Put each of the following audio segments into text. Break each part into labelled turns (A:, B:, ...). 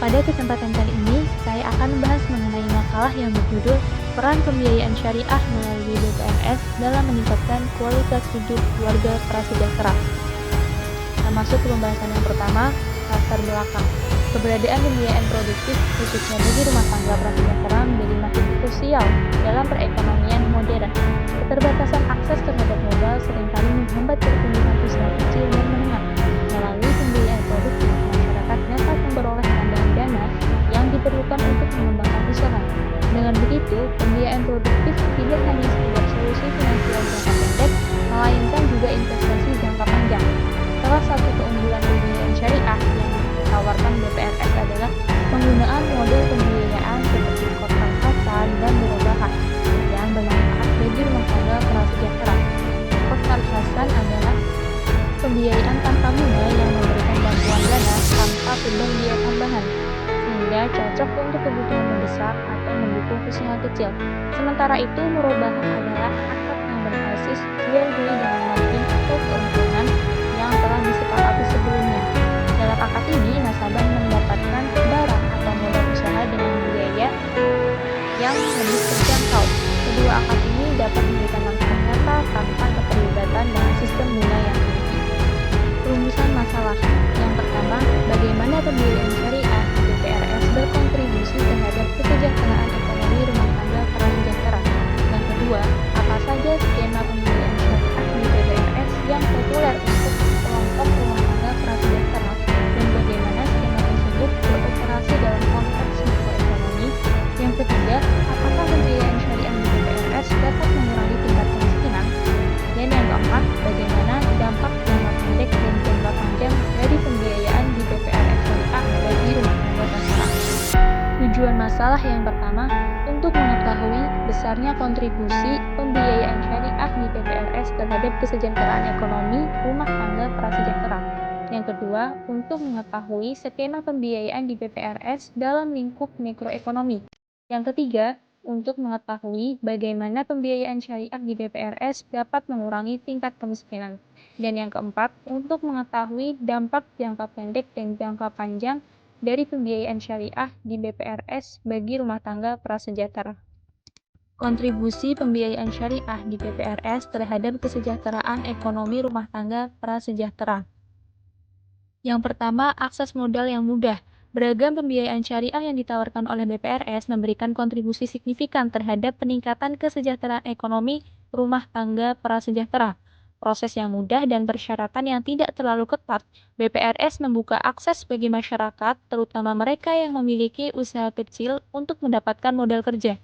A: Pada kesempatan kali ini, saya akan membahas mengenai makalah yang berjudul Peran Pembiayaan Syariah melalui BPRS dalam meningkatkan kualitas hidup keluarga prasejahtera. Kita masuk ke pembahasan yang pertama, latar belakang. Keberadaan pembiayaan produktif, khususnya bagi rumah tangga prasejahtera, menjadi makin krusial dalam perekonomian modern. Keterbatasan akses terhadap modal seringkali menghambat pertumbuhan usaha kecil dan menengah. Melalui pembiayaan produktif, masyarakat dapat memperoleh tambahan dana yang diperlukan untuk mengembangkan usaha. Dengan begitu, pembiayaan produktif tidak hanya sekedar solusi finansial jangka pendek, melainkan juga investasi jangka panjang. Salah satu keunggulan pembiayaan syariah yang ditawarkan BPRS adalah penggunaan model pembiayaan seperti kotak kasa dan murabahah yang bermanfaat bagi rumah tangga prasejahtera. Kotak kasa adalah pembiayaan tanpa bunga yang memberikan bantuan dana tanpa beban biaya tambahan, sehingga cocok untuk kebutuhan mendesak atau mendukung usaha kecil. Sementara itu, murabahah adalah akad yang berbasis jual beli dengan margin atau keuntungan yang telah disepakati sebelumnya. Dalam akad ini, nasabah mendapatkan barang atau modal usaha dengan biaya yang lebih terjangkau. Kedua akad ini dapat memberikan manfaat nyata tanpa keterlibatan dengan sistem bunga yang tinggi. Perumusan masalah. Yang pertama, bagaimana pembiayaan syariah BPRS berkontribusi terhadap kesejahteraan ekonomi rumah tangga prasejahtera. Yang kedua, apa saja skema pembiayaan syariah di BPRS yang populer untuk kelompok rumah tangga prasejahtera dan bagaimana skema tersebut beroperasi dalam konteks mikroekonomi. Yang ketiga, apakah pembiayaan syariah di BPRS dapat mengurangi tingkat kemiskinan? Dan yang keempat, bagaimana dampak jangka pendek dan jangka panjang dari pembiayaan di BPRS syariah bagi rumah tangga prasejahtera. Tujuan masalah yang pertama, untuk mengetahui besarnya kontribusi pembiayaan syariah di BPRS terhadap kesejahteraan ekonomi rumah tangga prasejahtera. Yang kedua, untuk mengetahui skema pembiayaan di BPRS dalam lingkup mikroekonomi. Yang ketiga, untuk mengetahui bagaimana pembiayaan syariah di BPRS dapat mengurangi tingkat kemiskinan. Dan yang keempat, untuk mengetahui dampak jangka pendek dan jangka panjang dari pembiayaan syariah di BPRS bagi rumah tangga prasejahtera. Kontribusi pembiayaan syariah di BPRS terhadap kesejahteraan ekonomi rumah tangga prasejahtera. Yang pertama, akses modal yang mudah. Beragam pembiayaan syariah yang ditawarkan oleh BPRS memberikan kontribusi signifikan terhadap peningkatan kesejahteraan ekonomi rumah tangga prasejahtera. Proses yang mudah dan persyaratan yang tidak terlalu ketat, BPRS membuka akses bagi masyarakat, terutama mereka yang memiliki usaha kecil untuk mendapatkan modal kerja.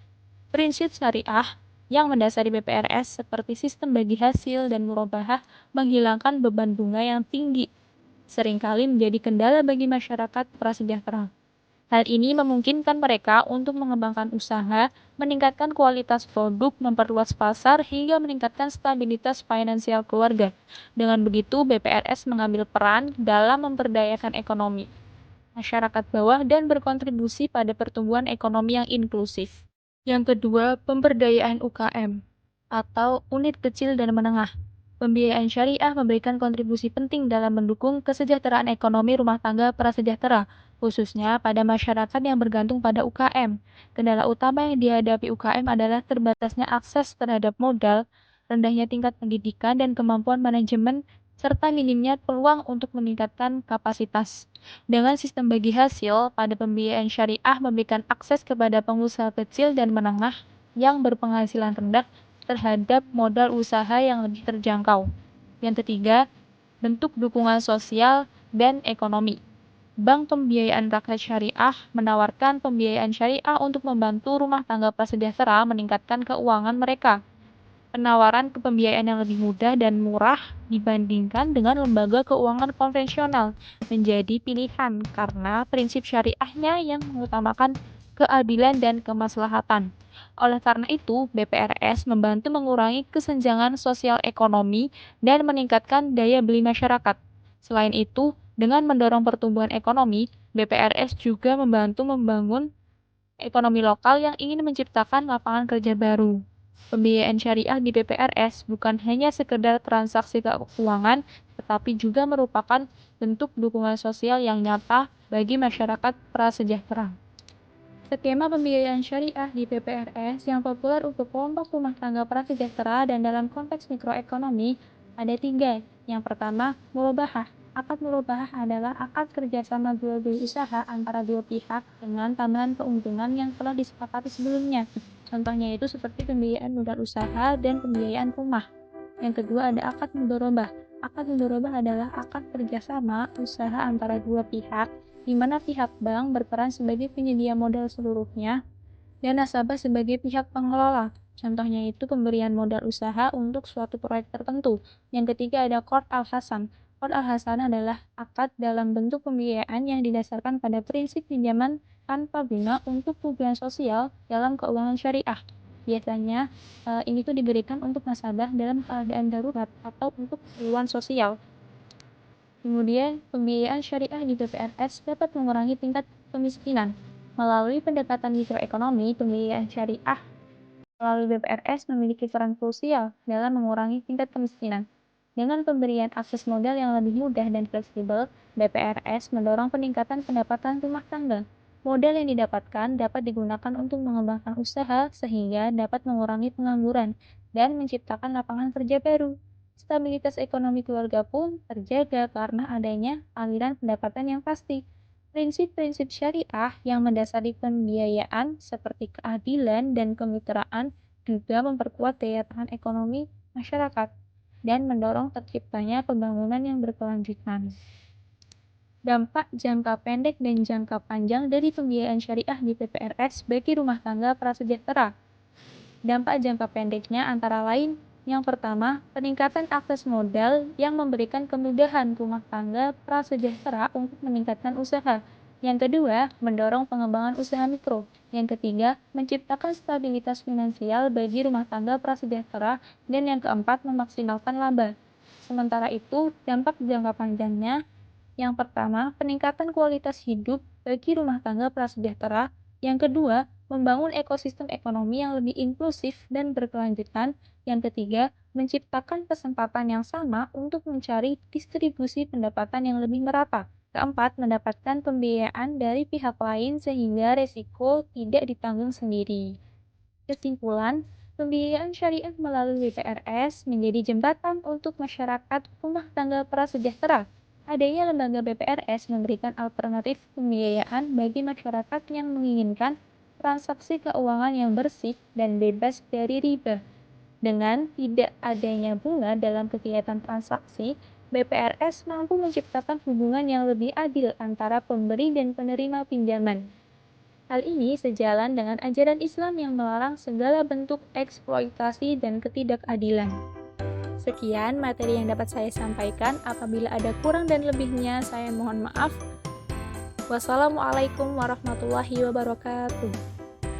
A: Prinsip syariah yang mendasari BPRS seperti sistem bagi hasil dan murabahah menghilangkan beban bunga yang tinggi seringkali menjadi kendala bagi masyarakat prasejahtera. Hal ini memungkinkan mereka untuk mengembangkan usaha, meningkatkan kualitas produk, memperluas pasar, hingga meningkatkan stabilitas finansial keluarga. Dengan begitu, BPRS mengambil peran dalam memberdayakan ekonomi masyarakat bawah dan berkontribusi pada pertumbuhan ekonomi yang inklusif. Yang kedua, pemberdayaan UKM atau unit kecil dan menengah. Pembiayaan syariah memberikan kontribusi penting dalam mendukung kesejahteraan ekonomi rumah tangga prasejahtera, khususnya pada masyarakat yang bergantung pada UKM. Kendala utama yang dihadapi UKM adalah terbatasnya akses terhadap modal, rendahnya tingkat pendidikan dan kemampuan manajemen, serta minimnya peluang untuk meningkatkan kapasitas. Dengan sistem bagi hasil, pada pembiayaan syariah memberikan akses kepada pengusaha kecil dan menengah yang berpenghasilan rendah terhadap modal usaha yang lebih terjangkau. Yang ketiga, bentuk dukungan sosial dan ekonomi. Bank Pembiayaan Rakyat Syariah menawarkan pembiayaan syariah untuk membantu rumah tangga prasejahtera meningkatkan keuangan mereka. Penawaran pembiayaan yang lebih mudah dan murah dibandingkan dengan lembaga keuangan konvensional menjadi pilihan karena prinsip syariahnya yang mengutamakan keadilan dan kemaslahatan. Oleh karena itu, BPRS membantu mengurangi kesenjangan sosial ekonomi dan meningkatkan daya beli masyarakat. Selain itu, dengan mendorong pertumbuhan ekonomi, BPRS juga membantu membangun ekonomi lokal yang ingin menciptakan lapangan kerja baru. Pembiayaan syariah di BPRS bukan hanya sekedar transaksi keuangan, tetapi juga merupakan bentuk dukungan sosial yang nyata bagi masyarakat prasejahtera. Skema pembiayaan syariah di PPRS yang populer untuk kelompok rumah tangga prasejahtera dan dalam konteks mikroekonomi ada 3. Yang pertama, murabahah. Akad murabahah adalah akad kerjasama jual beli usaha antara dua pihak dengan tambahan keuntungan yang telah disepakati sebelumnya. Contohnya itu seperti pembiayaan modal usaha dan pembiayaan rumah. Yang kedua ada akad mudharabah. Akad mudharabah adalah akad kerjasama usaha antara dua pihak di mana pihak bank berperan sebagai penyedia modal seluruhnya dan nasabah sebagai pihak pengelola. Contohnya itu pemberian modal usaha untuk suatu proyek tertentu. Yang ketiga ada qard al-hasan. Qard al-hasan adalah akad dalam bentuk pembiayaan yang didasarkan pada prinsip pinjaman tanpa bunga untuk tujuan sosial dalam keuangan syariah. Biasanya ini tuh diberikan untuk nasabah dalam keadaan darurat atau untuk keperluan sosial. Kemudian, pembiayaan syariah di PPRS dapat mengurangi tingkat kemiskinan. Melalui pendekatan mikroekonomi, pembiayaan syariah melalui BPRS memiliki peran krusial dalam mengurangi tingkat kemiskinan. Dengan pemberian akses modal yang lebih mudah dan fleksibel, BPRS mendorong peningkatan pendapatan rumah tangga. Modal yang didapatkan dapat digunakan untuk mengembangkan usaha sehingga dapat mengurangi pengangguran dan menciptakan lapangan kerja baru. Stabilitas ekonomi keluarga pun terjaga karena adanya aliran pendapatan yang pasti. Prinsip-prinsip syariah yang mendasari pembiayaan seperti keadilan dan kemitraan juga memperkuat daya tahan ekonomi masyarakat dan mendorong terciptanya pembangunan yang berkelanjutan. Dampak jangka pendek dan jangka panjang dari pembiayaan syariah di PPRS bagi rumah tangga prasejahtera. Dampak jangka pendeknya antara lain, yang pertama, peningkatan akses modal yang memberikan kemudahan rumah tangga prasejahtera untuk meningkatkan usaha. Yang kedua, mendorong pengembangan usaha mikro. Yang ketiga, menciptakan stabilitas finansial bagi rumah tangga prasejahtera. Dan yang keempat, memaksimalkan laba. Sementara itu, dampak jangka panjangnya, yang pertama, peningkatan kualitas hidup bagi rumah tangga prasejahtera. Yang kedua, membangun ekosistem ekonomi yang lebih inklusif dan berkelanjutan. Yang ketiga, menciptakan kesempatan yang sama untuk mencari distribusi pendapatan yang lebih merata. Keempat, mendapatkan pembiayaan dari pihak lain sehingga resiko tidak ditanggung sendiri. Kesimpulan, pembiayaan syariah melalui BPRS menjadi jembatan untuk masyarakat rumah tangga prasejahtera. Adanya lembaga BPRS memberikan alternatif pembiayaan bagi masyarakat yang menginginkan transaksi keuangan yang bersih dan bebas dari riba. Dengan tidak adanya bunga dalam kegiatan transaksi, BPRS mampu menciptakan hubungan yang lebih adil antara pemberi dan penerima pinjaman. Hal ini sejalan dengan ajaran Islam yang melarang segala bentuk eksploitasi dan ketidakadilan. Sekian materi yang dapat saya sampaikan. Apabila ada kurang dan lebihnya, saya mohon maaf. Wassalamualaikum warahmatullahi wabarakatuh.